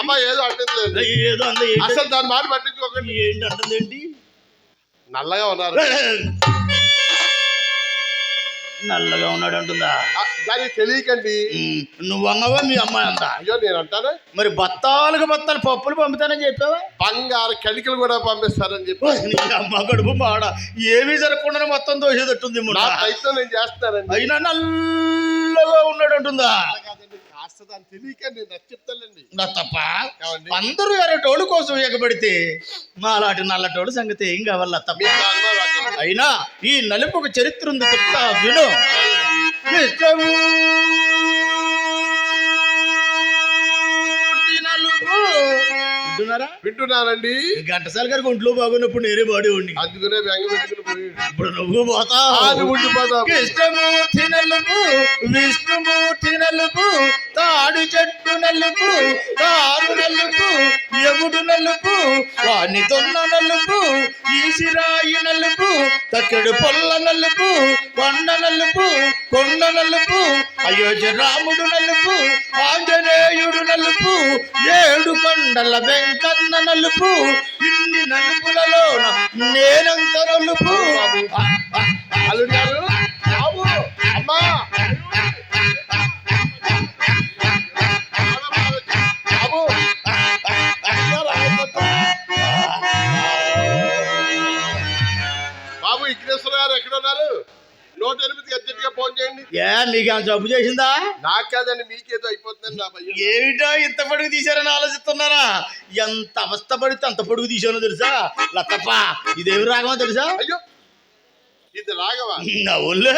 అమ్మా ఏదో అంటుంది ఏదో అంది. అసలు దాని మాట పట్టించుకోకండి. ఏంటి అంటుందేంటి? నల్లగా ఉన్నారు, నల్లగా ఉన్నాడు అంటుందా? దానికి తెలియకండి. నువ్వు అన్నవా మీ అమ్మాయి అంతా? అయ్యో నేను అంటాను. మరి బత్తాలు పప్పులు పంపుతానని చెప్పావా? బంగారు కణికలు కూడా పంపిస్తారని చెప్పి. నీ అమ్మ గడుపు మాడ ఏమీ జరగకుండా మొత్తం దోషేటట్టుంది. నా ప్రయత్నం నేను చేస్తానండి. అయినా నల్లగా ఉన్నాడు అంటుందా? కాస్త దాన్ని తెలియకండి, నాకు చెప్తానండి. తప్ప అందరూ ఎర్రటోళ్ళు కోసం ఎగబడితే మాలాంటి నల్లటోడు సంగతి ఏం కావాల తప్ప. అయినా ఈ నలుపు ఒక చరిత్ర ఉంది, చెప్తా విను. వింటున్నానండి. ఘంటసాల గారికి ఒంట్లో బాగున్నప్పుడు నేనే బాడీ ఉండి, అందుకనే బెంగ పెట్టుకుని ఇప్పుడు నువ్వు పోతా. కృష్ణమూర్తి నలుపు, విష్ణుమూర్తి నలుపు, తాడు చెట్టు నలుపు, తారు నలుపు, యముడు నలుపు, వాణి దొన్న నలుపు, ఈసిరాయి నలుపు, తక్కెడు పొల్ల నలుపు, కొండ నలుపు, కొండ నలుపు, అయోధ్య రాముడు నలుపు, ఆంజనేయుడు నలుపు, ఏడు కొండల వెంకన్న నలుపు, ఇన్ని నలుపులలో నేనంత నలుపు. అల్లుడారు అమ్మా బాబు విఘ్నేశ్వర గారు ఎక్కడ ఉన్నారు? 108కి అర్జెంట్గా ఫోన్ చేయండి. నీకేమో జబ్బు చేసిందా? నాకు కాదండి, మీకేదో అయిపోతుందండి. నా భయం ఏమిటో ఇంత పొడుగు తీశారని ఆలోచిస్తున్నారా? ఎంత అవస్థ పడితే అంత పొడుగు తీసానో తెలుసా లతప్ప? ఇదేమి రాగమో తెలుసా? అయ్యో ఇది రాగవా? నా ఊళ్ళో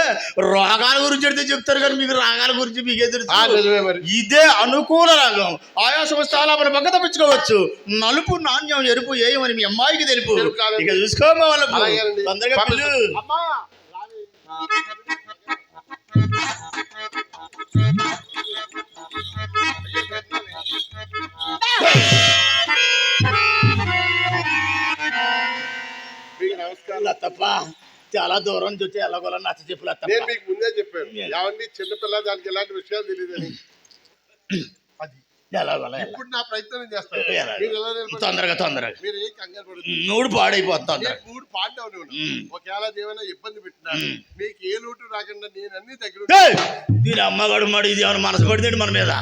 రోగాల గురించి అడితే చెప్తారు కానీ మీకు రాగాల గురించి మీకే తెలుసు. ఇదే అనుకూల రాగం. ఆయా సంస్థల మన పక్క తప్పించుకోవచ్చు. నలుపు నాణ్యం ఎరుపు ఏమని మీ అమ్మాయికి తెలుపు. ఇక చూసుకోమా వాళ్ళకు తొందరగా పిల్లు. నమస్కారం. లతప్ప చాలా దూరం నుంచి వచ్చి ఎలాగోలా నచ్చ చెప్పులు. నేను మీకు ముందే చెప్పాను ఏమండి, చిన్నపిల్ల దానికి ఎలాంటి విషయాలు తెలియదని. ఇప్పుడు నా ప్రయత్నం చేస్తాను. తొందరగా మీరు ఏ కంగారు పడదు. మూడు పాడైపోతుంది. మూడు పాడినవు. ఒకవేళ ఏమైనా ఇబ్బంది పెట్టినా మీకు ఏ లోటు రాకుండా నేను అన్ని దగ్గర. దీని అమ్మగాడు మాడు ఇది ఏమైనా మనసు పడితే మన మీద.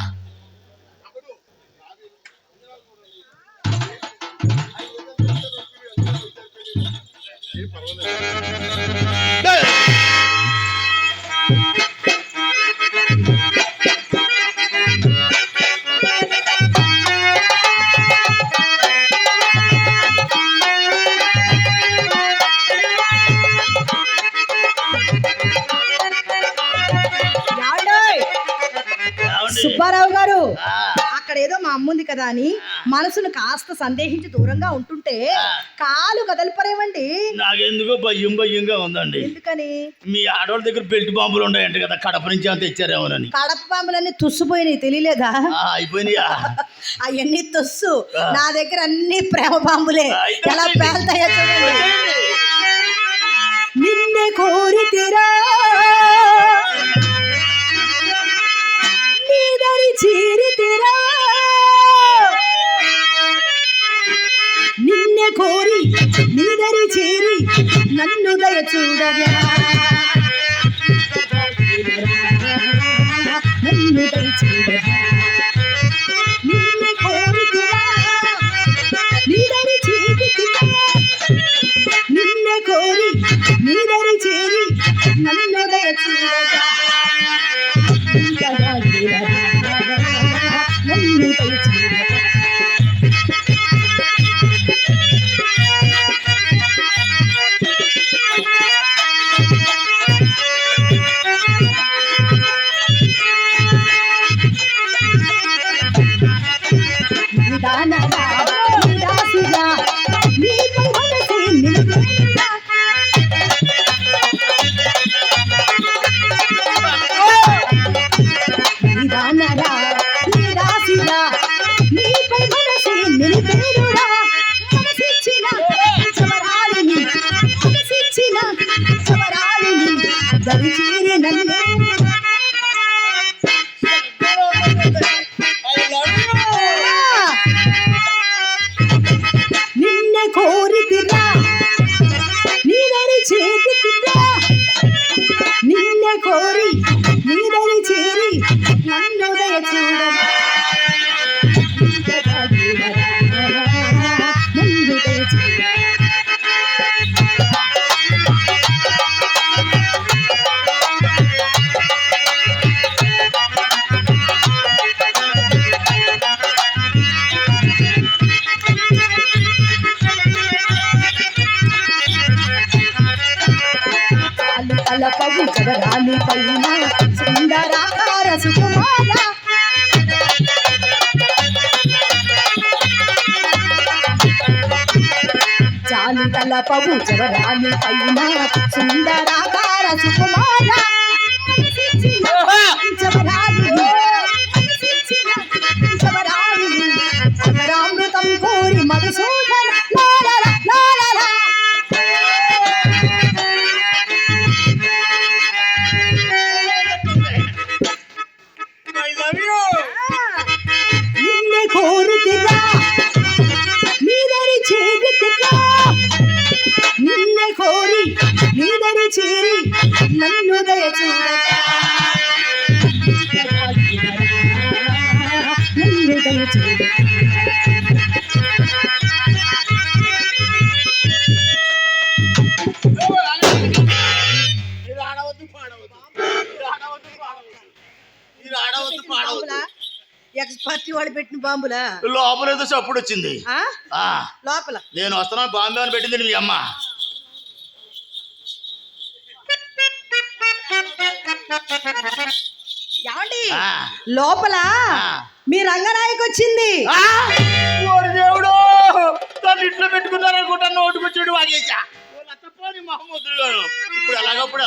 సుబ్బారావు గారు, అక్కడ ఏదో మా అమ్ముంది కదా అని మనసును కాస్త సందేహించి దూరంగా ఉంటుంటే కాలు కదలిపరేమండి. నాకెందుకో భయంగా ఉందండి. ఎందుకని? మీ ఆడవాళ్ళ దగ్గర బెల్ట్ బాంబులు ఉన్నాయంట కదా, కడప నుంచి అంత తెచ్చారేమోనని. కడప బాంబులన్నీ తుస్సుపోయినాయి, తెలియలేదా? అయిపోయినాయా? అవన్నీ తుస్సు. నా దగ్గర అన్ని ప్రేమ బాంబులే. ఎలా పేల్తాయో చూడండి. నిన్నే కోరితిరా నీదరి చీరితిరా, నిన్నే కోరి నీదరి చేరి నన్ను దయ చూడగా, నన్ను దయ చూడగా, నిన్నే కోరితిరా నీదరి చీరితిరా, నిన్నే కోరి నీదరి చేరి నన్ను దయ చూడగా, నన్ను దయ చూడగా. దరిచేరి నన్ను చూడరా నన్ను దయ చూడరా. తలపవు జవరాలి పైన సుందరాకార సుకుమార జాలి తలపవు జవరాలి పైన సుందరాకార సుకుమార జవరాలి జవరాలి అమరామృతం కోరి మధుసూదన లాలల లాలల. నిన్నే కోరుతిరా నీదరి చేరితిరా నిన్నే కోరి నీదరి చేరి నన్ను దయ చూడరా నన్ను దయ చూడరా. ఇది ఆడవద్దు పాడవద్దు, ఇది ఆడవద్దు పాడవద్దు, ఇది ఆడవద్దు పాడవద్దు. ఎక్స్పర్ట్ వాడు పెట్టిన బాంబులా లోపల ఏదో చప్పుడు వచ్చింది. లోపల నేను వస్తున్నాను బాంబే అని పెట్టింది మీ అమ్మ. ఏమండి లోపల మీ రంగనాయకు వచ్చింది. ఓరి దేవుడు, దాన్ని ఇంట్లో పెట్టుకున్నారనుకుంటా, నోటుకొచ్చాడు వాగేసా. మహమ్మదులు గారు ఇప్పుడు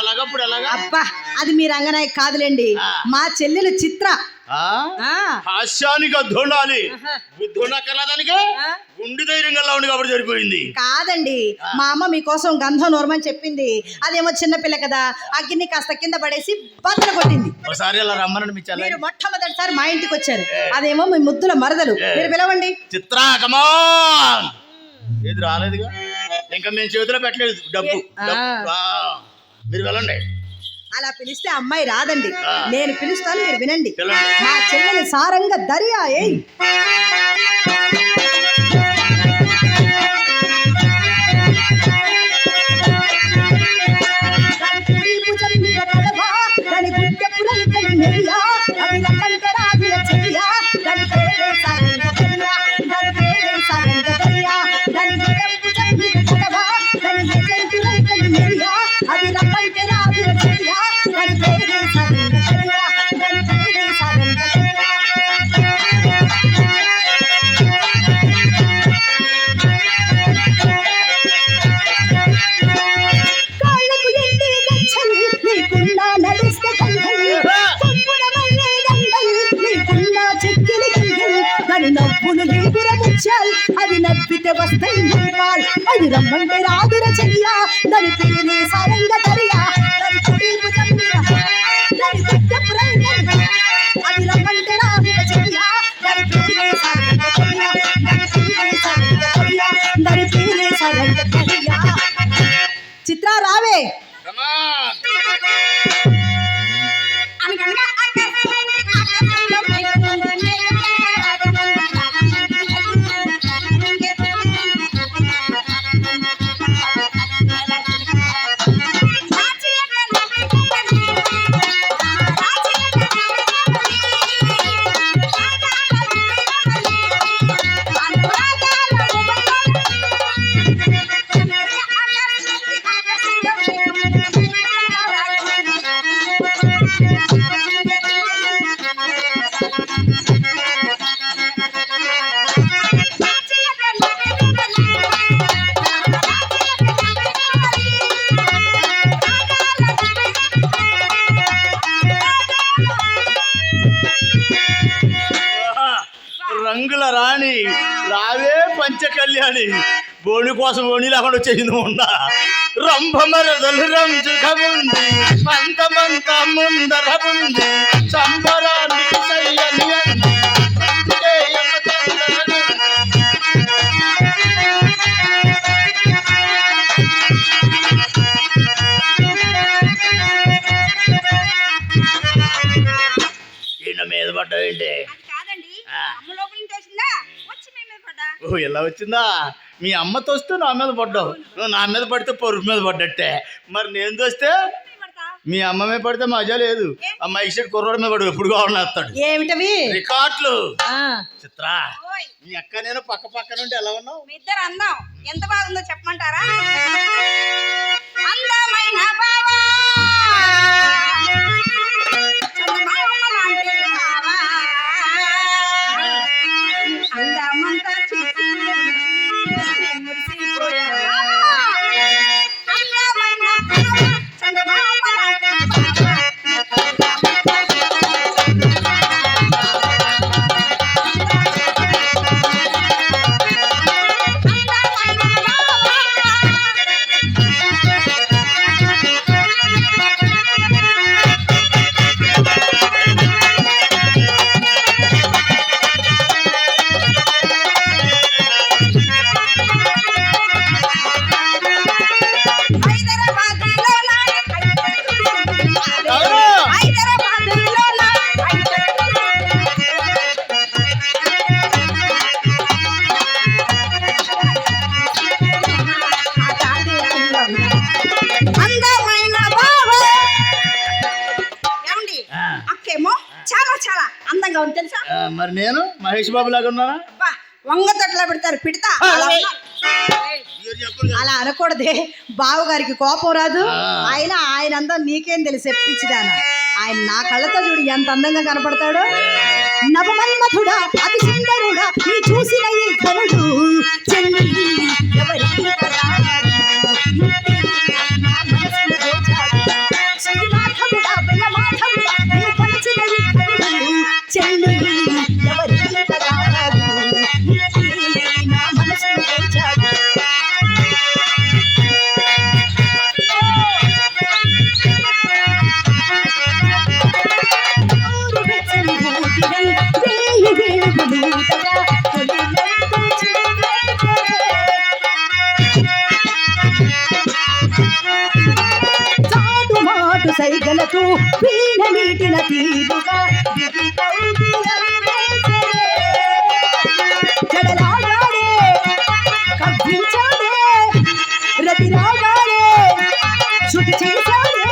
ఎలాగప్పుడు ఎలాగా. అబ్బా అది మీ రంగనాయకు కాదులేండి, మా చెల్లెలు చిత్ర. హాస్యానికి అద్దుండాలి, బుద్ధి ఉండక్కర్లేదానికి. గుండె ధైర్యంగా ఉంది కాబట్టి సరిపోయింది. కాదండి, మా అమ్మ మీకోసం గంధం నోరమని చెప్పింది. అదేమో చిన్నపిల్ల కదా, అగ్గిని కాస్త కింద పడేసి బద్దలు కొట్టింది. ఒకసారి ఇలా రమ్మని మీ చెల్లెలు మీరు మొట్టమొదటిసారి మా ఇంటికి వచ్చారు. అదేమో మీ ముద్దుల మరదలు. మీరు పిలవండి. చిత్ర కమాన్. ఏది రాలేదుగా, ఇంకా మేము చేతిలో పెట్టలేదు డబ్బు. మీరు వెళ్ళండి. అలా పిలిస్తే అమ్మాయి రాదండి, నేను పిలుస్తాను, మీరు వినండి. పిలవండి. మా చెల్లెని సారంగా దర్యా ఏయ్. అది నవ్వితే వస్తాయి అది రమ్మంటే రాదుర చెయ్యా దాని పేరే సారంగ దరియా దాని కుడి భుజం మీద దాని గుడ్డపు రంగు అది రమ్మంటే రాదుర చెయ్యా దాని పేరే సారంగ దరియా దాని పేరే సారంగ దరియా దాని పేరే సారంగ దరియా. చిత్ర రావే. రంగుల రాణి రావే పంచ కళ్యాణి. బోని కోసం బోని లేకుండా వచ్చేసింది మొన్న. రంభమరదలు రంజుకముంది పంతమంత ముందర ఉంది సంబరానికి సయ్యని ఈయన మీద పడ్డాయి. ఏంటి? అది కాదండి, అమ్మ లోపల నుంచి వచ్చిందా వచ్చి మీ మీద పడ్డా. ఓ ఇలా వచ్చిందా? మీ అమ్మ తోస్తే నా మీద పడ్డావు, నువ్వు నా మీద పడితే పరుపు మీద పడ్డట్టే. మరి నేను తోస్తే మీ పడతా. మీ అమ్మ మీద పడితే మజా లేదు. అమ్మ ఇష్టం కుర్రోడి మీద పడు, ఎప్పుడు కావాలనేస్తాడు. ఏమిటవి రికార్డులు. చిత్ర, ఓయ్, మీ అక్క నేను పక్క పక్క నుండి ఎలా ఉన్నావు? మీ ఇద్దరు అందం ఎంత బాగుందో చెప్పమంటారా? అందమైన బావా, చందమామ లాంటి బావా, అందమంతా చూసి మురిసిపోయా. అందమైన బావా, చందమామ లాంటి బావా. అందమైన బావ ఏమండి, అక్కేమో చాలా చాలా అందంగా ఉంది తెలుసా? మరి నేను మహేష్ బాబు లాగా ఉన్నానా? అబ్బా, వంగ తొట్లా పెడతారు పిడతా అలా ఉన్నారు. అలా అనకూడదే, బావగారికి కోపం రాదు. ఆయన అందం నీకేం తెలిసి చెప్పించిదానా? ఆయన నా కళ్ళతో చూడు ఎంత అందంగా కనపడతాడో. నవమన్మధుడా అతి సుందరుడా నీ చూసిన ఈ కనుడు చెల్లి ఎవరికి కరాడు. నా మనసును దోచాడు. శ్రీమాధవుడా బలమాధవుడా నీ పలిచిన ఈ కనుడు చెల్లి ఎవరికి కరాడు. నా మనసును దోచాడు. సైగలతో వీణ మీటిన తీరుగా జడలాగాడే కవ్వించాడే రతిరాగాడే శుద్ధి చేశాడే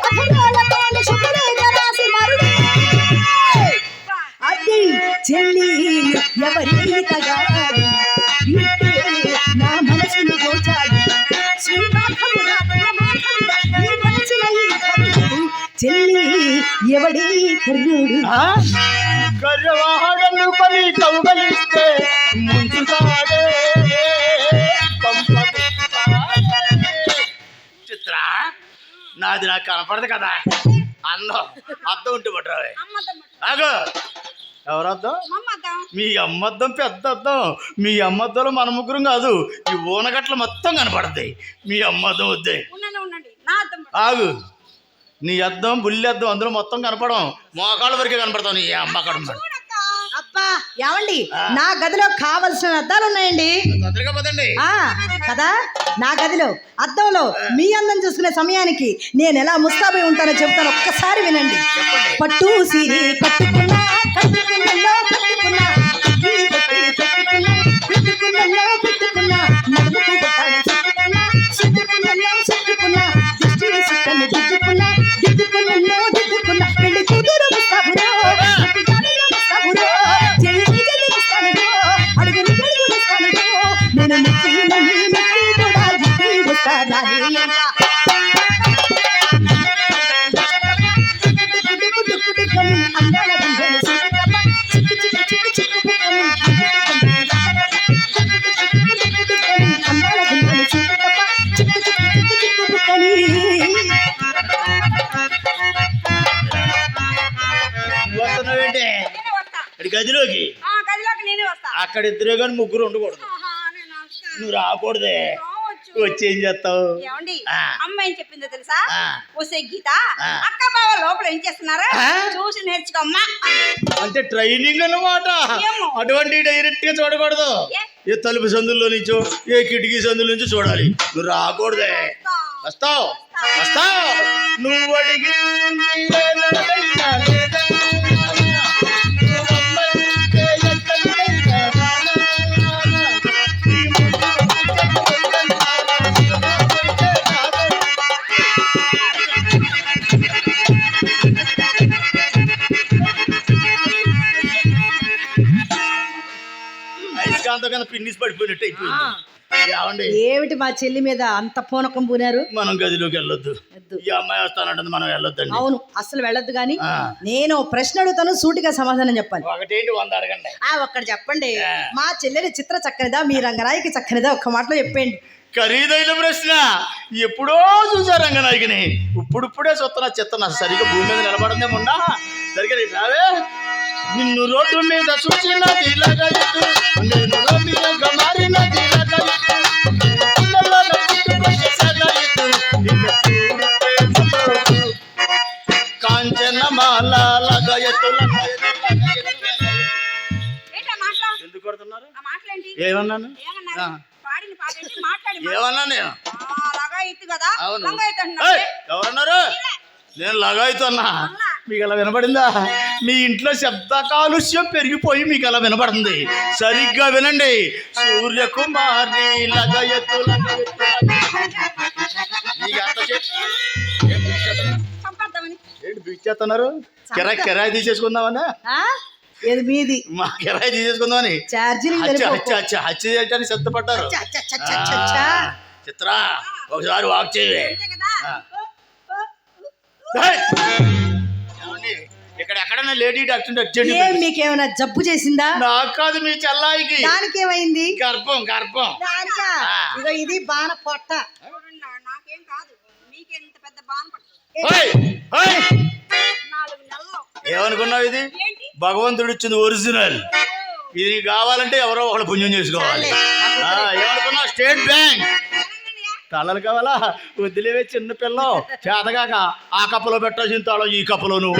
అధరాలతోని శుభలేఖ రాసి మరుడే అది చెల్లి ఎవరి తగాడు. నా మనసును దోచాడు. శ్రీమాధవుడా బలమాధవుడా నీ మనసున ఈ కరుడు చెల్లి ఎవడి కర్రుడు. కర్రవాడను కొని కౌగలిస్తే ముంచుతాడే. చిత్ర, నాది నాకు కనపడదు కదా అందం. అద్దం ఉంటే పట్టరావే. ఆగో, ఎవరద్దం? మీ అమ్మద్దం పెద్ద అద్దం. మీ అమ్మద్దంలో మన ముగ్గురం కాదు, ఈ ఊనగట్ల మొత్తం కనపడతాయి. మీ అమ్మద్దం వద్దే. ఆగు, నీ అద్దం బుల్లి అద్దం అందులో మొత్తం కనపడం, మోకాళ్ళ వరకే కనపడతావు. నీ అమ్మ అక్కడ అబ్బా ఏమండి, నా గదిలో కావలసిన అద్దాలు ఉన్నాయండి. తొందరగా పదండి. కదా, నా గదిలో అద్దంలో మీ అందం చూసుకునే సమయానికి నేను ఎలా ముస్తాబై ఉంటానో చెప్తాను, ఒక్కసారి వినండి. పట్టు సీరి కట్టుకున్నా కట్టుకున్నలో కట్టుకున్నా పెట్టుకున్నలో పెట్టుకున్నా నడుముకు బొట్టాలు చుట్టుకున్నా చుట్టుకున్నలో చుట్టుకున్నా దృష్టి సుక్కను దిద్దుకున్నా దిద్దుకున్నలో దిద్దుకున్నా పెళ్లి కూతురు ముస్తాబురో ముస్తాబురో చెయ్యి చెల్లిస్తాను అడుగుని అడుగునిస్తాను నేను మెచ్చి నన్ను మెచ్చి కూడా దిగి వస్తానని అందాల గుండెలు చిక్కు చిక్కు చిక్కు చిక్కు బుక్కని అందాల గుండెలు చిక్కు చిక్కు చిక్కు బుక్కని. వస్తున్నావేంటి గదిలోకి? గదిలోకి నేనే వస్తా. అక్కడ ఇద్దరే కానీ ముగ్గురు ఉండకూడదు. నువ్వు రాకూడదే. వచ్చి ఏం చేస్తావు? ఏమండి, అమ్మ ఏం చెప్పిందో తెలుసా? వసే గీత, అక్క బావ లోపల ఏం చేస్తున్నారా చూసి నేర్చుకోమ్మా. అంటే ట్రైనింగ్ అన్నమాట. అటువంటి డైరెక్ట్ గా చూడకూడదు. ఏ తలుపు సందుల్లో నుంచో ఏ కిటికీ సందుల నుంచి చూడాలి. నువ్వు రాకూడదే. వస్తావు వస్తావు నువ్వు అడిగి అయస్కాంతం కింద పిన్నిసి పడిపోయినట్టు అయిపోయింది. ఏమండి ఏమిటి మా చెల్లి మీద అంత పూనకం పూనారు? మనం గదిలోకి వెళ్ళొద్దు. ఈ అమ్మాయి వస్తానంటుంది, మనం వెళ్ళొద్దండి. అవును, అసలు వెళ్ళొద్దు. కానీ నేను ప్రశ్న అడుగుతాను, సూటిగా సమాధానం చెప్పాలి. ఒకటేంటి 100 అడగండి. ఒక్కటి చెప్పండి. మా చెల్లెలి చిత్ర చక్కనిదా, మీ రంగనాయకి చక్కనిదా? ఒక్క మాటలో చెప్పండి. ఖరీదైన ప్రశ్న. ఎప్పుడో చూసా రంగనాయకిని, ఇప్పుడిప్పుడే చూస్తున్నా చిత్త సరిగ్గా భూమి మీద నిలబడిందేముండా. సరిగ్గా రావే. నిన్ను రోడ్డు మీద చూసిన నేను రోడ్డు మీద మారినది కాంచనమాల ఎందుకు కొడుతున్నారు? ఏమన్నాను? ఏమన్నా నేను? ఎవరన్నారు? నేను లగాయితున్నా. మీకు అలా వినపడిందా? మీ ఇంట్లో శబ్ద కాలుష్యం పెరిగిపోయి మీకు అలా వినపడుతుంది. సరిగ్గా వినండి. సూర్యకుమారి లగయతు ఏంటి బీచేస్తున్నారు? కిరాయి తీసేసుకుందామని. ఏది మీది? మా కిరాయి తీసేసుకుందామని హత్య చేయటానికి సిద్ధపడ్డారు. చిత్ర ఒకసారి వాక్ చేయవే. ఇక్కడ ఎక్కడన్నా లేడీ డాక్టర్ మీకేమైనా జబ్బు చేసిందా? నాకు కాదు, మీ చెల్లాయికి. దానికి ఏమైంది? గర్భం. ఇదో ఇది బాణ పొట్ట. నాకేం కాదు, మీకెంత పెద్ద బాణ పట్టు. ఏమనుకున్నావు? ఇది భగవంతుడు ఇచ్చింది ఒరిజినల్. ఇది కావాలంటే ఎవరో ఒకళ్ళు పుణ్యం చేసుకోవాలి. ఏమనుకున్నావు? స్టేట్ బ్యాంక్ తాళాలు కావాలా? వదిలేవే చిన్న పిల్ల చేతగాక. ఆ కప్పలో పెట్టాల్సిన తాళం ఈ కప్పలోను,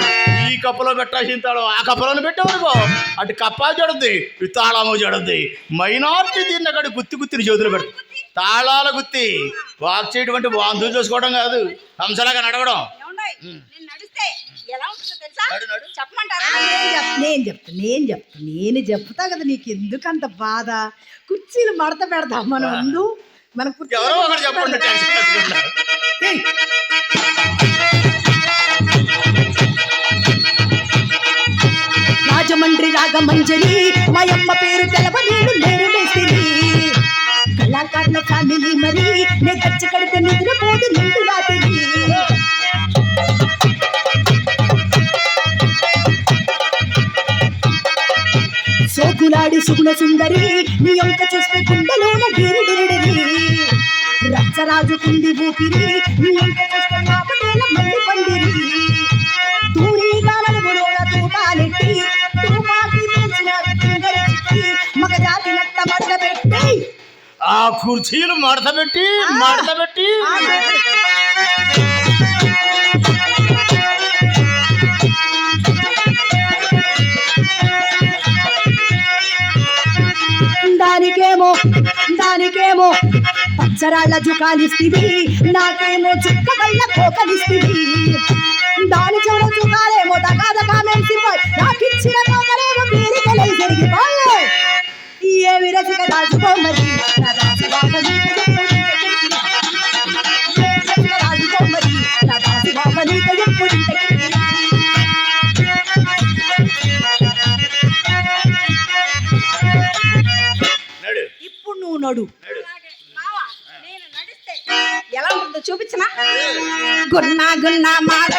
ఈ కప్పలో పెట్టాల్సిన తాళం ఆ కప్పలోను పెట్టేవనుకో, అటు కప్ప జడుద్ది, ఇటు తాళము జడుద్ది. మైనార్టీ దీన్ని అక్కడ గుత్తిని చేతులు పెడుతుంది. తాళాల గుత్తి. వాక్ చేయడం అంటే వాంతులు చేసుకోవడం కాదు, హంసలాగా నడవడం. నేను చెప్తా కదా. నీకు ఎందుకు అంత బాధ? కుర్చీలు మడత పెడదాం మన ముందు. మన ఎవరో ఒకటి చెప్పండి. రాజమండ్రి రాగమంజరి మాయమ్మ పేరు తెలవనేడు నేను వేసింది. కళాకారుల ఫ్యామిలీ మరి నే గచ్చి కడితే నిద్రపోదు నిండు రాత్రి. సోకులాడి సుగుణ సుందరి నీ యొక్క చూస్తే గుండెలోన గిరిగిరిడి. రచ్చరాజు కుంది ఊపిరి నీ యొక్క చూస్తే మాపటేల మళ్ళీ పండిరి. తూరిగాలను బుడోడ తూటాలెట్టి తూపాకి తెలిసిన మగ జాతి నట్ట మడత పెట్టి ఆ కుర్చీలు మడత పెట్టి దానికేమో పచ్చరాళ్ళ జుకాలిస్తివి, నాకేమో చుక్క కళ్ళ కోకలిస్తివి. దాని చెవుల జుకాలేమో దకామెల్సిపోయి, నాకిచ్చిన కోకలేమో పీరికలై జరిగిపోయాయి. ఏమి రసిక దాచుకోమరి ఇప్పుడు నువ్వు నడు. ఎలా ఉంటుందో చూపించనా? గున్నా మాట